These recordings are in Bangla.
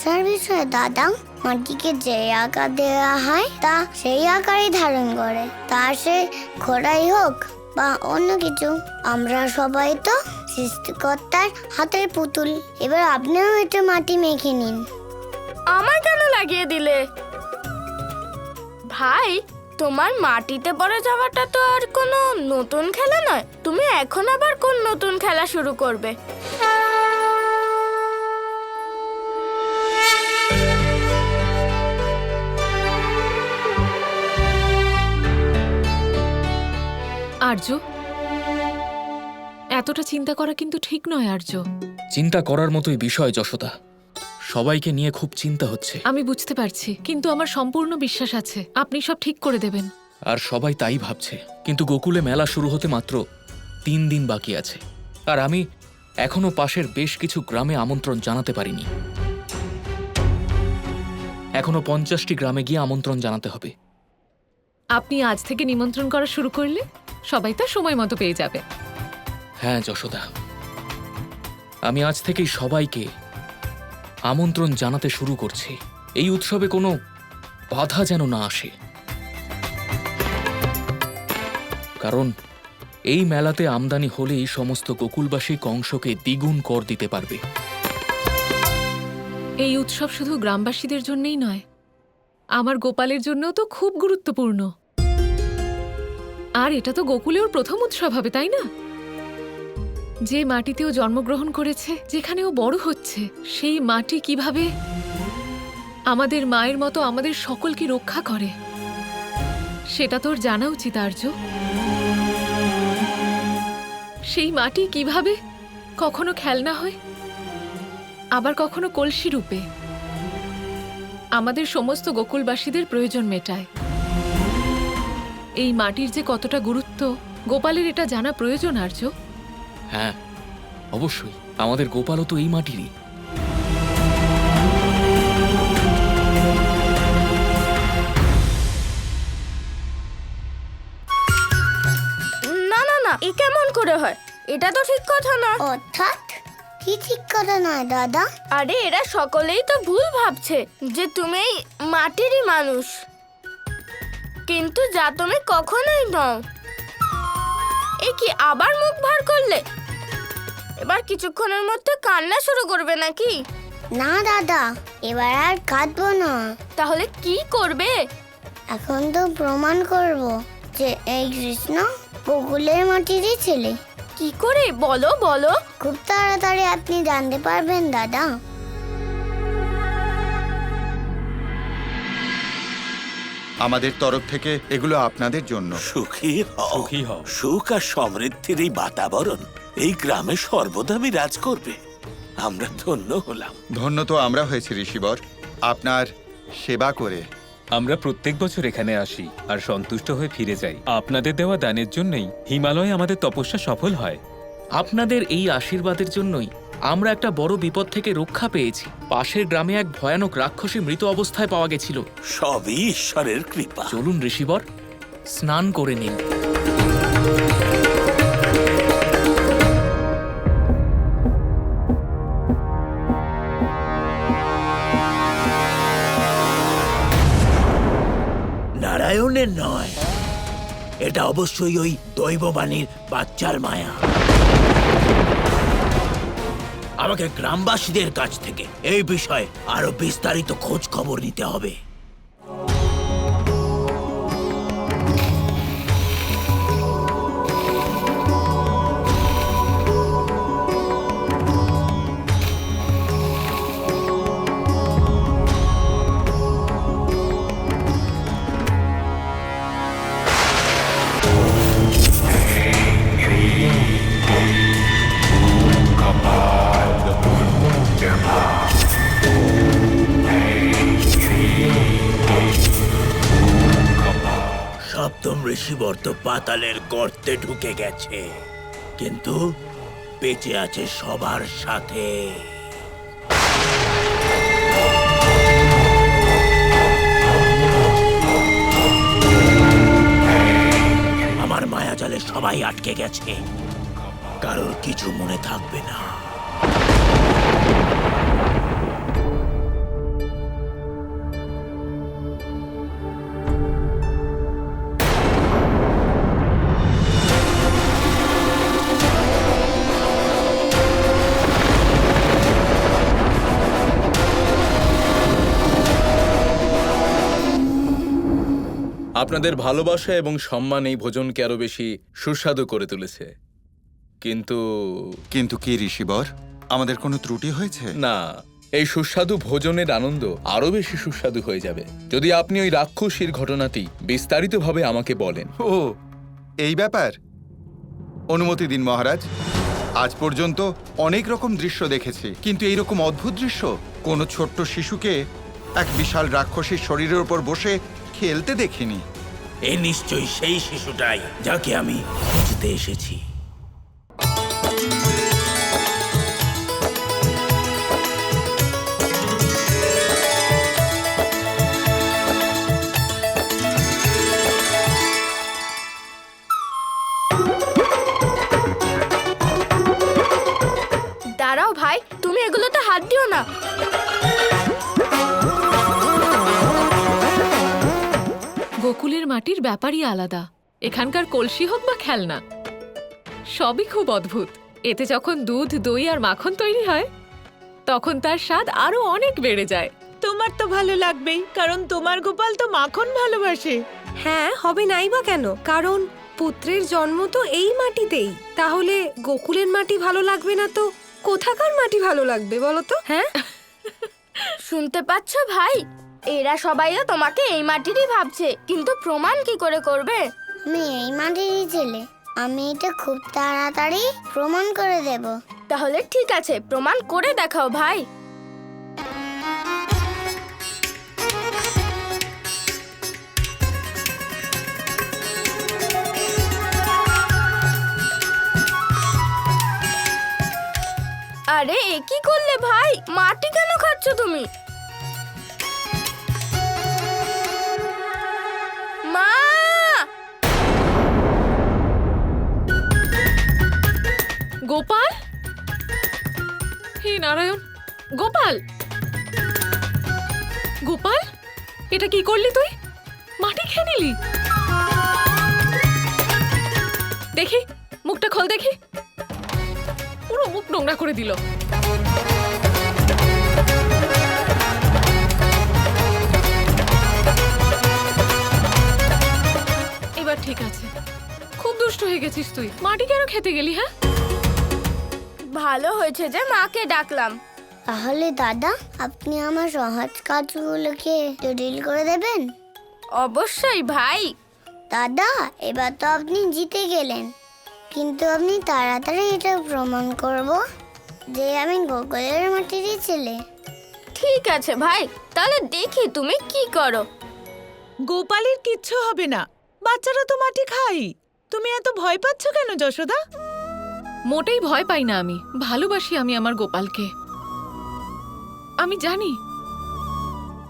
বাঁচার বিষয় দাদা। মাটিকে যে আকার দেওয়া হয় তা সেই আকারই ধারণ করে, তা সে খোঁড়াই হোক বা অন্য কিছু। আমরা সবাই তো সৃষ্টিকর্তার হাতের পুতুল। এবার আপনিও একটু মাটি মেখে নিন। আমার কেন লাগিয়ে দিলে ভাই? তোমার মাটিতে পড়ে যাওয়াটা তো আর কোনো নতুন খেলা নয়। তুমি এখন আবার কোন নতুন খেলা শুরু করবে? আর্য, এতটা চিন্তা করা কিন্তু ঠিক নয় আর্য। চিন্তা করার মতোই বিষয় যশোদা, সবাইকে নিয়ে খুব চিন্তা হচ্ছে। আমি বুঝতে পারছি, কিন্তু আমার সম্পূর্ণ বিশ্বাস আছে আপনি সব ঠিক করে দেবেন। আর সবাই তাই ভাবছে, কিন্তু গোকুলে মেলা শুরু হতে মাত্র 3 দিন বাকি আছে, আর আমি এখনো পাশের বেশ কিছু গ্রামে আমন্ত্রণ জানাতে পারিনি। এখনো 50টি গ্রামে গিয়ে আমন্ত্রণ জানাতে হবে। আপনি আজ থেকে নিমন্ত্রণ করা শুরু করলে সবাই তা সময় মতো পেয়ে যাবে। হ্যাঁ যশোদা, আমি আজ থেকেই সবাইকে আমন্ত্রণ জানাতে শুরু করছি। এই উৎসবে কোনো বাধা যেন না আসে, কারণ এই মেলাতে আমদানি হলেই সমস্ত গোকুলবাসী কংসকে দ্বিগুণ কর দিতে পারবে। এই উৎসব শুধু গ্রামবাসীদের জন্যই নয়, আমার গোপালের জন্যও তো খুব গুরুত্বপূর্ণ। আর এটা তো গোকুলে ওর প্রথম উৎসব হবে, তাই না? যে মাটিতে ও জন্মগ্রহণ করেছে, যেখানে ও বড় হচ্ছে, সেই মাটি কিভাবে আমাদের মায়ের মতো আমাদের সকলকে রক্ষা করে সেটা তোর জানা উচিত আর্য। সেই মাটি কিভাবে কখনো খেলনা হয়, আবার কখনো কলসি রূপে আমাদের সমস্ত গোকুলবাসীদের প্রয়োজন মেটায়। এই মাটির যে কতটা গুরুত্ব গোপালের এটা জানা প্রয়োজন আর্য। হ্যাঁ অবশ্যই, আমাদের গোপালও তো এই মাটিরই। না না না, এ কেমন করে হয়? এটা তো ঠিক কথা না। অর্থাৎ কি ঠিক কথা নয় দাদা? আরে এরা সকলেই তো ভুল ভাবছে যে তুমি এই মাটিরই মানুষ, কিন্তু যা তুমি কখনোই নও। এ কি আবার মুখ ভার করলে? এবার কিছুক্ষণের মধ্যে কান্না শুরু করবে নাকি? না দাদা, এবার আর কাঁদবো না। তাহলে কি করবে? এখন তো প্রমাণ করব যে এই কৃষ্ণ গোকুলের মাটিরই ছেলে। কি করে বলো বলো? খুব তাড়াতাড়ি আপনি জানতে পারবেন দাদা। আমাদের তরফ থেকে এগুলো আপনাদের জন্য। সুখী হও, সুখী হও। সুখ আর সমৃদ্ধির এই বাতাবরণ এই গ্রামে সর্বদা বিরাজ করবে। আমরা ধন্য হলাম। ধন্য তো আমরা হয়েছি ঋষিবর, আপনার সেবা করে। আমরা প্রত্যেক বছর এখানে আসি আর সন্তুষ্ট হয়ে ফিরে যাই। আপনাদের দেওয়া দানের জন্যই হিমালয়ে আমাদের তপস্যা সফল হয়। আপনাদের এই আশীর্বাদের জন্যই আমরা একটা বড় বিপদ থেকে রক্ষা পেয়েছি। পাশের গ্রামে এক ভয়ানক রাক্ষসী মৃত অবস্থায় পাওয়া গেছিল। সবই ঈশ্বরের কৃপা। চলুন ঋষিবর, স্নান করে নিন। নারায়ণের নয়, এটা অবশ্যই ওই দৈববাণীর বাচ্চার মায়া। আমাকে গ্রামবাসীদের কাছ থেকে এই বিষয়ে আরো বিস্তারিত খোঁজ খবর নিতে হবে। সপ্তম ঋষিবর তো পাতালের গর্তে ঢুকে গেছে, কিন্তু বেঁচে আছে সবার সাথে। আমার মায়াজালে সবাই আটকে গেছে, কারোর কিছু মনে থাকবে না। আপনাদের ভালোবাসা এবং সম্মান এই ভোজনকে আরো বেশি সুস্বাদু করে তুলেছে। কিন্তু কিন্তু কি ঋষিবর, আমাদের কোনো ত্রুটি হয়েছে? না, এই সুস্বাদু ভোজনের আনন্দ আরো বেশি সুস্বাদু হয়ে যাবে যদি আপনি ওই রাক্ষসীর ঘটনাটি বিস্তারিতভাবে আমাকে বলেন। ও, এই ব্যাপার। অনুমতি দিন মহারাজ। আজ পর্যন্ত অনেক রকম দৃশ্য দেখেছি, কিন্তু এইরকম অদ্ভুত দৃশ্য কোনো ছোট্ট শিশুকে এক বিশাল রাক্ষসীর শরীরের উপর বসে খেলতে দেখিনি। এ নিশ্চয়ই সেই শিশুটাই যাকে আমি খুঁজতে এসেছি। দাঁড়াও ভাই, তুমি এগুলোতে হাত দিও না। গোকুলের মাটির ব্যাপারই আলাদা। এখানকার কলসি হোক বা খেলনা, সবই খুব অদ্ভুত। এতে যখন দুধ, দই আর মাখন তৈরি হয় তখন তার স্বাদ আরো অনেক বেড়ে যায়। তোমার তো ভালো লাগবেই, কারণ তোমার গোপাল তো মাখন ভালোবাসে। হ্যাঁ, হবে নাই বা কেন? কারণ পুত্রের জন্ম তো এই মাটিতেই। তাহলে গোকুলের মাটি ভালো লাগবে না তো কোথাকার মাটি ভালো লাগবে বলো তো? হ্যাঁ, শুনতে পাচ্ছ ভাই? এরা সবাইও তোমাকে এই মাটিরই ভাবছে, কিন্তু প্রমাণ কি করে করবে? আমি এই মাটিরই ছেলে। আমি এটা খুব তাড়াতাড়ি প্রমাণ করে দেব। তাহলে ঠিক আছে, প্রমাণ করে দেখাও ভাই। আরে এ কি করলে ভাই? মাটি কেন খাচ্ছ তুমি? মা! গোপাল, হে নারায়ণ! গোপাল, গোপাল, এটা কি করলি তুই? মাটি খেয়ে নিলি? দেখি, মুখটা খোল দেখি। পুরো মুখ নোংরা করে দিল। এবার ঠিক আছে। খুব দুষ্ট হয়ে গেছিস তুই। মাটি কেন খেতে গেলি? হ্যাঁ, ভালো হয়েছে যে মাকে ডাকলাম। তাহলে দাদা, আপনি আমার সহজ কাজগুলোকে জটিল করে দেবেন? অবশ্যই ভাই। দাদা, এবার তো আপনি জিতে গেলেন, কিন্তু আপনি তাড়াতাড়ি এটা প্রমাণ করব যে আমি গোকুলের মাটিরই ছেলে। ঠিক আছে ভাই, তাহলে দেখি তুমি কি করো। গোপালের কিচ্ছু হবে না, বাচ্চারা তো মাটি খাই। তুমি এত ভয় পাচ্ছ কেন যশোদা? মোটেই ভয় পাই না আমি। ভালোবাসি আমি আমার গোপালকে। আমি জানি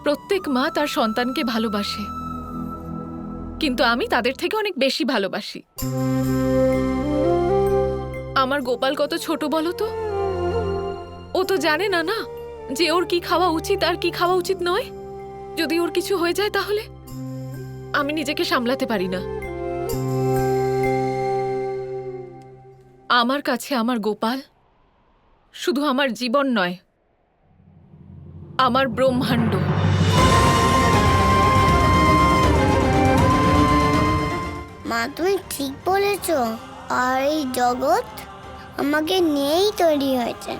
প্রত্যেক মা তার সন্তানকে ভালোবাসে, কিন্তু আমি তাদের থেকে অনেক বেশি ভালোবাসি। আমার গোপাল কত ছোট বলো তো? ও তো জানে না না যে ওর কি খাওয়া উচিত আর কি খাওয়া উচিত নয়। যদি ওর কিছু হয়ে যায় তাহলে আমি নিজেকে সামলাতে পারি না। আমার কাছে আমার গোপাল শুধু আমার জীবন নয়, আমার ব্রহ্মাণ্ড। মা, তুমি ঠিক বলেছ। আর এই জগৎ আমাকে নিয়েই তৈরি হয়েছে।